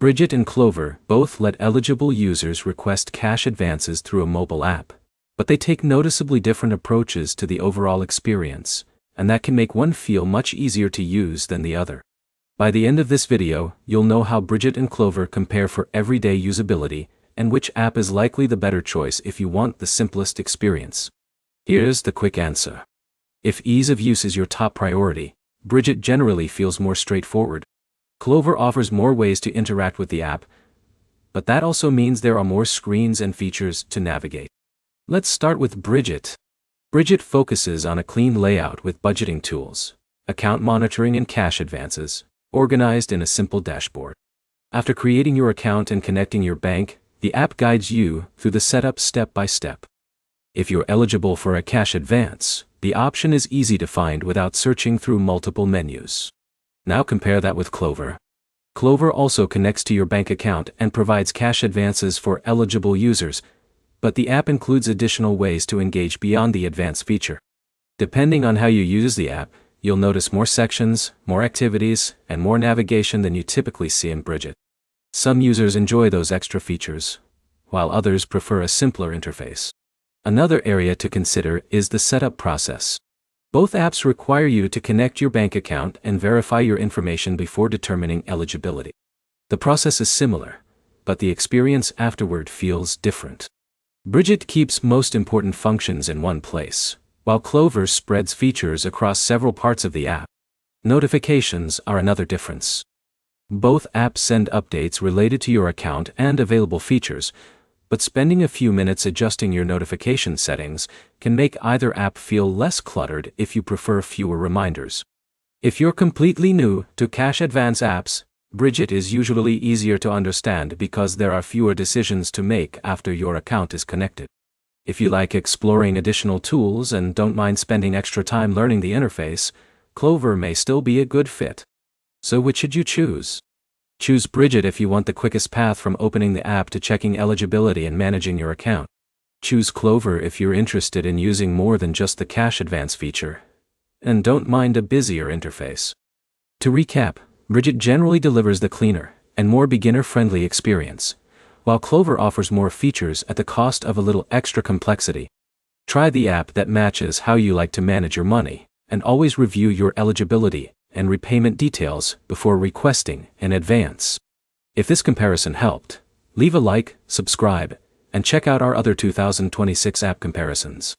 Brigit and Klover both let eligible users request cash advances through a mobile app, but they take noticeably different approaches to the overall experience, and that can make one feel much easier to use than the other. By the end of this video, you'll know how Brigit and Klover compare for everyday usability, and which app is likely the better choice if you want the simplest experience. Here's the quick answer. If ease of use is your top priority, Brigit generally feels more straightforward. Klover offers more ways to interact with the app, but that also means there are more screens and features to navigate. Let's start with Brigit. Brigit focuses on a clean layout with budgeting tools, account monitoring and cash advances, organized in a simple dashboard. After creating your account and connecting your bank, the app guides you through the setup step by step. If you're eligible for a cash advance, the option is easy to find without searching through multiple menus. Now compare that with Klover. Klover also connects to your bank account and provides cash advances for eligible users, but the app includes additional ways to engage beyond the advance feature. Depending on how you use the app, you'll notice more sections, more activities, and more navigation than you typically see in Brigit. Some users enjoy those extra features, while others prefer a simpler interface. Another area to consider is the setup process. Both apps require you to connect your bank account and verify your information before determining eligibility. The process is similar, but the experience afterward feels different. Brigit keeps most important functions in one place, while Klover spreads features across several parts of the app. Notifications are another difference. Both apps send updates related to your account and available features, but spending a few minutes adjusting your notification settings can make either app feel less cluttered if you prefer fewer reminders. If you're completely new to cash advance apps, Brigit is usually easier to understand because there are fewer decisions to make after your account is connected. If you like exploring additional tools and don't mind spending extra time learning the interface, Klover may still be a good fit. So which should you choose? Choose Brigit if you want the quickest path from opening the app to checking eligibility and managing your account. Choose Klover if you're interested in using more than just the cash advance feature, and don't mind a busier interface. To recap, Brigit generally delivers the cleaner and more beginner-friendly experience, while Klover offers more features at the cost of a little extra complexity. Try the app that matches how you like to manage your money, and always review your eligibility and repayment details before requesting an advance. If this comparison helped, leave a like, subscribe, and check out our other 2026 app comparisons.